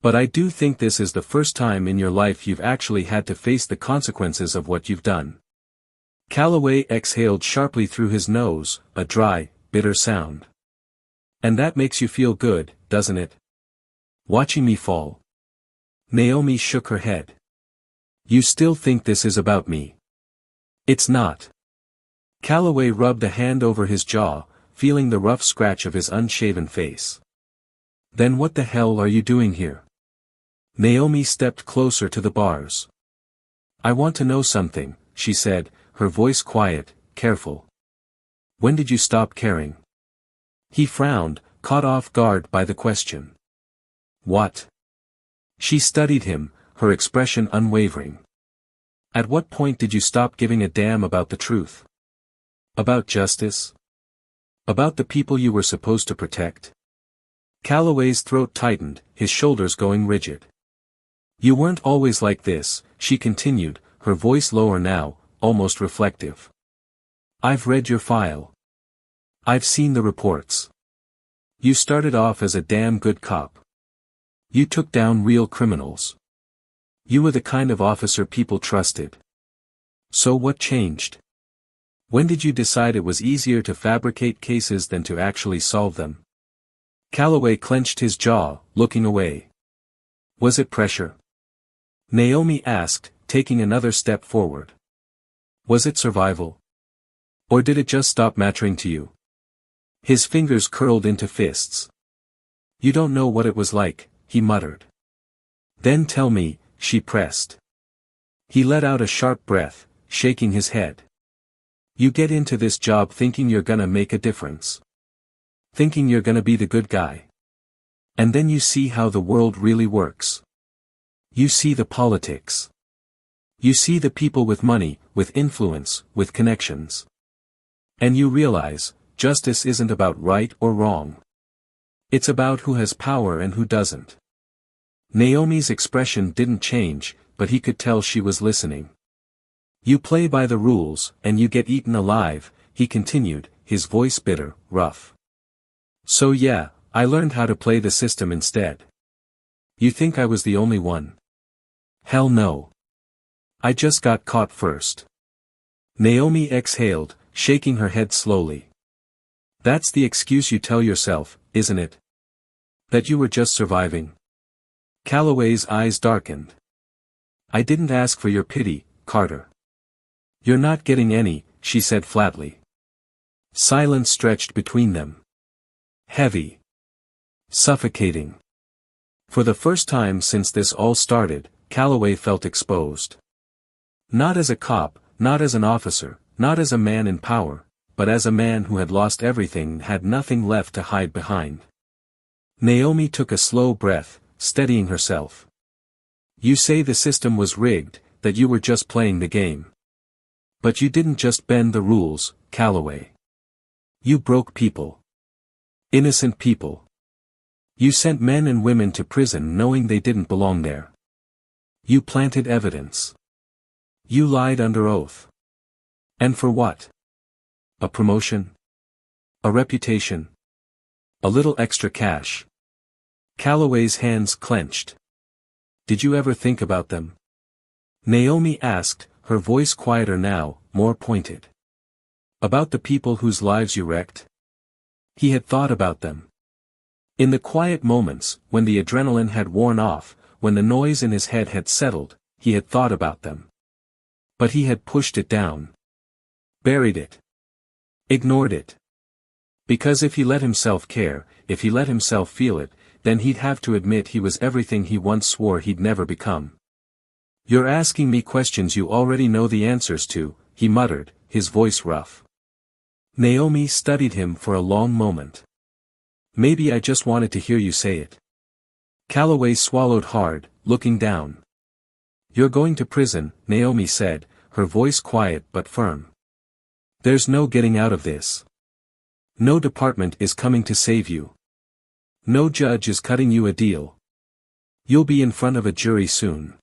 B: But I do think this is the first time in your life you've actually had to face the consequences of what you've done. Callaway exhaled sharply through his nose, a dry, bitter sound. And that makes you feel good, doesn't it? Watching me fall. Naomi shook her head. You still think this is about me? It's not. Callaway rubbed a hand over his jaw, feeling the rough scratch of his unshaven face. Then what the hell are you doing here? Naomi stepped closer to the bars. I want to know something, she said, her voice quiet, careful. When did you stop caring? He frowned, caught off guard by the question. What? She studied him, her expression unwavering. At what point did you stop giving a damn about the truth? About justice? About the people you were supposed to protect? Callaway's throat tightened, his shoulders going rigid. You weren't always like this, she continued, her voice lower now, almost reflective. I've read your file. I've seen the reports. You started off as a damn good cop. You took down real criminals. You were the kind of officer people trusted. So what changed? When did you decide it was easier to fabricate cases than to actually solve them? Callaway clenched his jaw, looking away. Was it pressure? Naomi asked, taking another step forward. Was it survival? Or did it just stop mattering to you? His fingers curled into fists. You don't know what it was like, he muttered. Then tell me, she pressed. He let out a sharp breath, shaking his head. You get into this job thinking you're gonna make a difference. Thinking you're gonna be the good guy. And then you see how the world really works. You see the politics. You see the people with money, with influence, with connections. And you realize, justice isn't about right or wrong. It's about who has power and who doesn't. Naomi's expression didn't change, but he could tell she was listening. You play by the rules, and you get eaten alive, he continued, his voice bitter, rough. So yeah, I learned how to play the system instead. You think I was the only one? Hell no. I just got caught first. Naomi exhaled, shaking her head slowly. That's the excuse you tell yourself, isn't it? That you were just surviving. Callaway's eyes darkened. I didn't ask for your pity, Carter. You're not getting any, she said flatly. Silence stretched between them. Heavy. Suffocating. For the first time since this all started, Callaway felt exposed. Not as a cop, not as an officer, not as a man in power, but as a man who had lost everything and had nothing left to hide behind. Naomi took a slow breath, steadying herself. You say the system was rigged, that you were just playing the game. But you didn't just bend the rules, Callaway. You broke people. Innocent people. You sent men and women to prison knowing they didn't belong there. You planted evidence. You lied under oath. And for what? A promotion? A reputation? A little extra cash? Callaway's hands clenched. Did you ever think about them? Naomi asked, her voice quieter now, more pointed. About the people whose lives you wrecked? He had thought about them. In the quiet moments, when the adrenaline had worn off, when the noise in his head had settled, he had thought about them. But he had pushed it down. Buried it. Ignored it. Because if he let himself care, if he let himself feel it, then he'd have to admit he was everything he once swore he'd never become. You're asking me questions you already know the answers to, he muttered, his voice rough. Naomi studied him for a long moment. Maybe I just wanted to hear you say it. Callaway swallowed hard, looking down. You're going to prison, Naomi said, her voice quiet but firm. There's no getting out of this. No department is coming to save you. No judge is cutting you a deal. You'll be in front of a jury soon.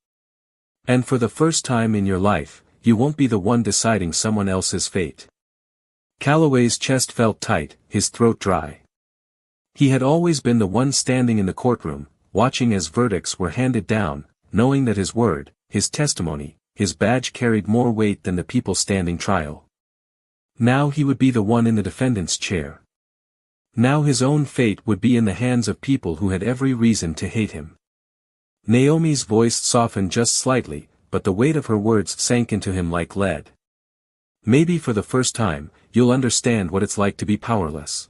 B: And for the first time in your life, you won't be the one deciding someone else's fate. Callaway's chest felt tight, his throat dry. He had always been the one standing in the courtroom, watching as verdicts were handed down, knowing that his word, his testimony, his badge carried more weight than the people standing trial. Now he would be the one in the defendant's chair. Now his own fate would be in the hands of people who had every reason to hate him. Naomi's voice softened just slightly, but the weight of her words sank into him like lead. Maybe for the first time, you'll understand what it's like to be powerless.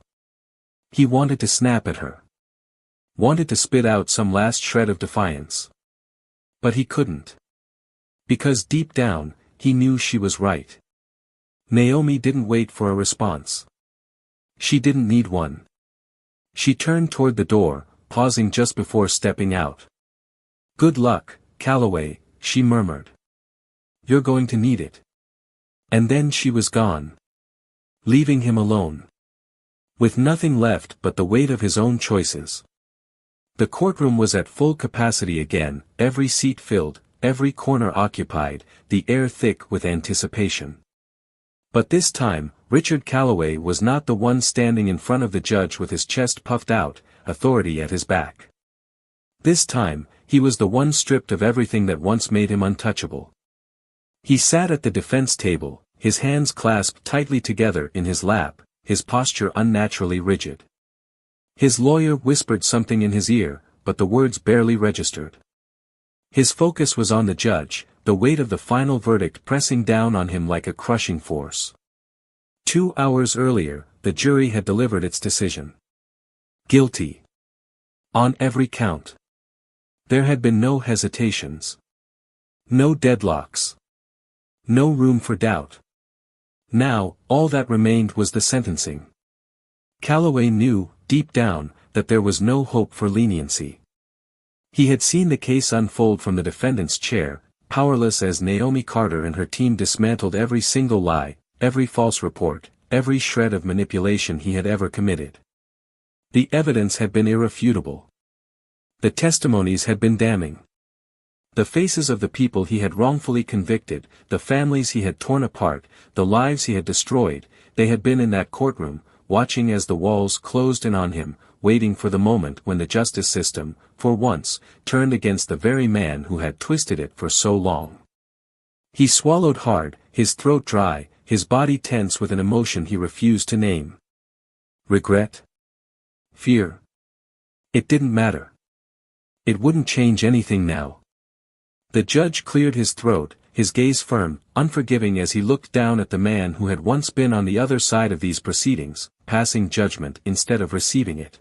B: He wanted to snap at her. Wanted to spit out some last shred of defiance. But he couldn't. Because deep down, he knew she was right. Naomi didn't wait for a response. She didn't need one. She turned toward the door, pausing just before stepping out. "Good luck, Callaway," she murmured. "You're going to need it." And then she was gone. Leaving him alone. With nothing left but the weight of his own choices. The courtroom was at full capacity again, every seat filled, every corner occupied, the air thick with anticipation. But this time, Richard Callaway was not the one standing in front of the judge with his chest puffed out, authority at his back. This time, he was the one stripped of everything that once made him untouchable. He sat at the defense table, his hands clasped tightly together in his lap, his posture unnaturally rigid. His lawyer whispered something in his ear, but the words barely registered. His focus was on the judge, the weight of the final verdict pressing down on him like a crushing force. 2 hours earlier, the jury had delivered its decision. Guilty. On every count. There had been no hesitations. No deadlocks. No room for doubt. Now, all that remained was the sentencing. Callaway knew, deep down, that there was no hope for leniency. He had seen the case unfold from the defendant's chair, powerless as Naomi Carter and her team dismantled every single lie, every false report, every shred of manipulation he had ever committed. The evidence had been irrefutable. The testimonies had been damning. The faces of the people he had wrongfully convicted, the families he had torn apart, the lives he had destroyed, they had been in that courtroom, watching as the walls closed in on him, waiting for the moment when the justice system, for once, turned against the very man who had twisted it for so long. He swallowed hard, his throat dry, his body tense with an emotion he refused to name. Regret? Fear? It didn't matter. It wouldn't change anything now. The judge cleared his throat, his gaze firm, unforgiving as he looked down at the man who had once been on the other side of these proceedings, passing judgment instead of receiving it.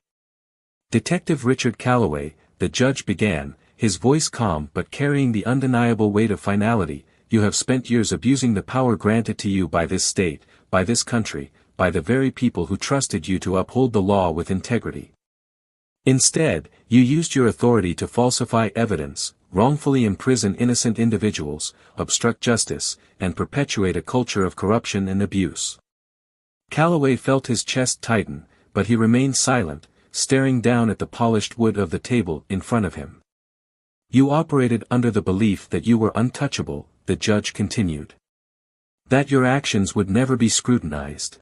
B: Detective Richard Callaway, the judge began, his voice calm but carrying the undeniable weight of finality, "You have spent years abusing the power granted to you by this state, by this country, by the very people who trusted you to uphold the law with integrity. Instead, you used your authority to falsify evidence, wrongfully imprison innocent individuals, obstruct justice, and perpetuate a culture of corruption and abuse." Callaway felt his chest tighten, but he remained silent, staring down at the polished wood of the table in front of him. "You operated under the belief that you were untouchable," the judge continued. "That your actions would never be scrutinized.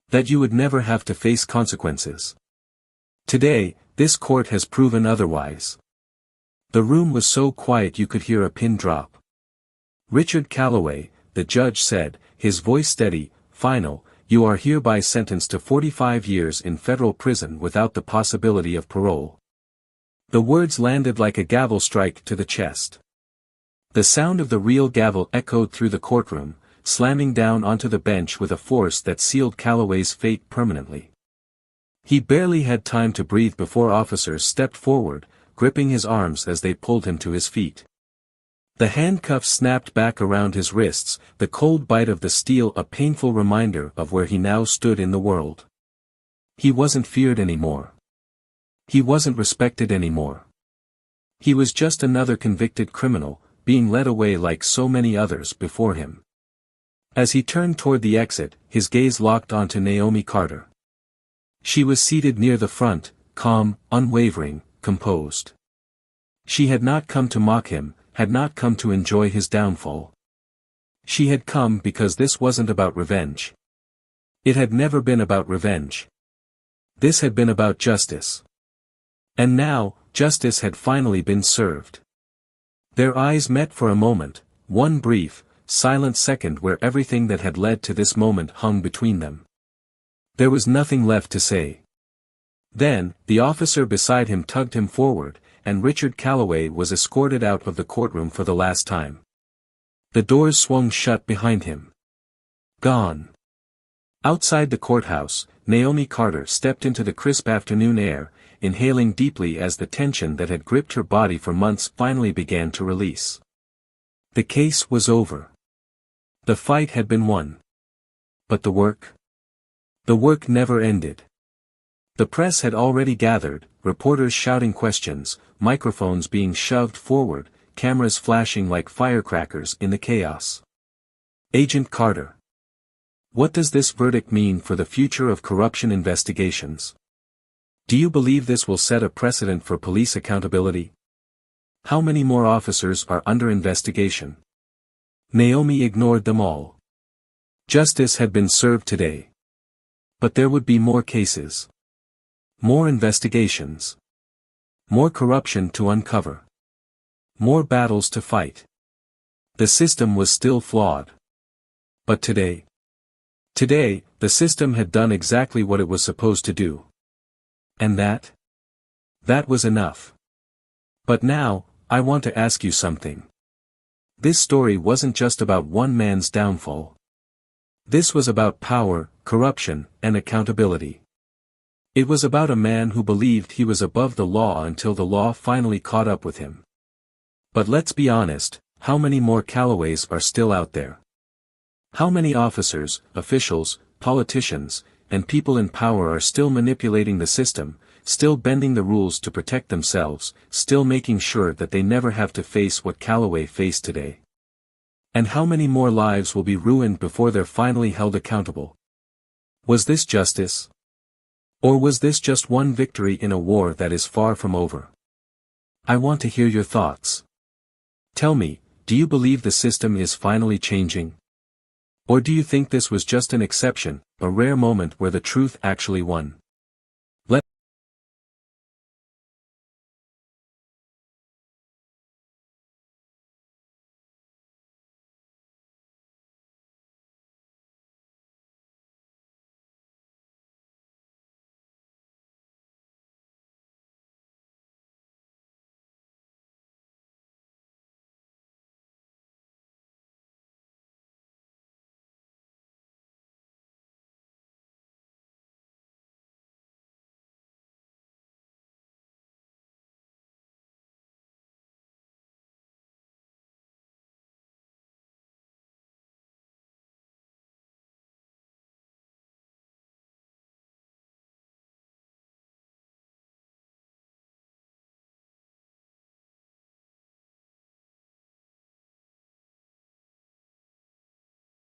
B: That you would never have to face consequences. Today, this court has proven otherwise." The room was so quiet you could hear a pin drop. "Richard Callaway," the judge said, his voice steady, final, "you are hereby sentenced to 45 years in federal prison without the possibility of parole." The words landed like a gavel strike to the chest. The sound of the real gavel echoed through the courtroom, slamming down onto the bench with a force that sealed Callaway's fate permanently. He barely had time to breathe before officers stepped forward, gripping his arms as they pulled him to his feet. The handcuffs snapped back around his wrists, the cold bite of the steel a painful reminder of where he now stood in the world. He wasn't feared anymore. He wasn't respected anymore. He was just another convicted criminal, being led away like so many others before him. As he turned toward the exit, his gaze locked onto Naomi Carter. She was seated near the front, calm, unwavering, composed. She had not come to mock him, had not come to enjoy his downfall. She had come because this wasn't about revenge. It had never been about revenge. This had been about justice. And now, justice had finally been served. Their eyes met for a moment, one brief, silent second where everything that had led to this moment hung between them. There was nothing left to say. Then, the officer beside him tugged him forward, and Richard Callaway was escorted out of the courtroom for the last time. The doors swung shut behind him. Gone. Outside the courthouse, Naomi Carter stepped into the crisp afternoon air, inhaling deeply as the tension that had gripped her body for months finally began to release. The case was over. The fight had been won. But the work? The work never ended. The press had already gathered, reporters shouting questions, microphones being shoved forward, cameras flashing like firecrackers in the chaos. Agent Carter. What does this verdict mean for the future of corruption investigations? Do you believe this will set a precedent for police accountability? How many more officers are under investigation? Naomi ignored them all. Justice had been served today. But there would be more cases. More investigations. More corruption to uncover. More battles to fight. The system was still flawed. But today, the system had done exactly what it was supposed to do. And that was enough. But now, I want to ask you something. This story wasn't just about one man's downfall. This was about power, corruption, and accountability. It was about a man who believed he was above the law until the law finally caught up with him. But let's be honest, how many more Callaways are still out there? How many officers, officials, politicians, and people in power are still manipulating the system, still bending the rules to protect themselves, still making sure that they never have to face what Callaway faced today? And how many more lives will be ruined before they're finally held accountable? Was this justice? Or was this just one victory in a war that is far from over? I want to hear your thoughts. Tell me, do you believe the system is finally changing? Or do you think this was just an exception, a rare moment where the truth actually won?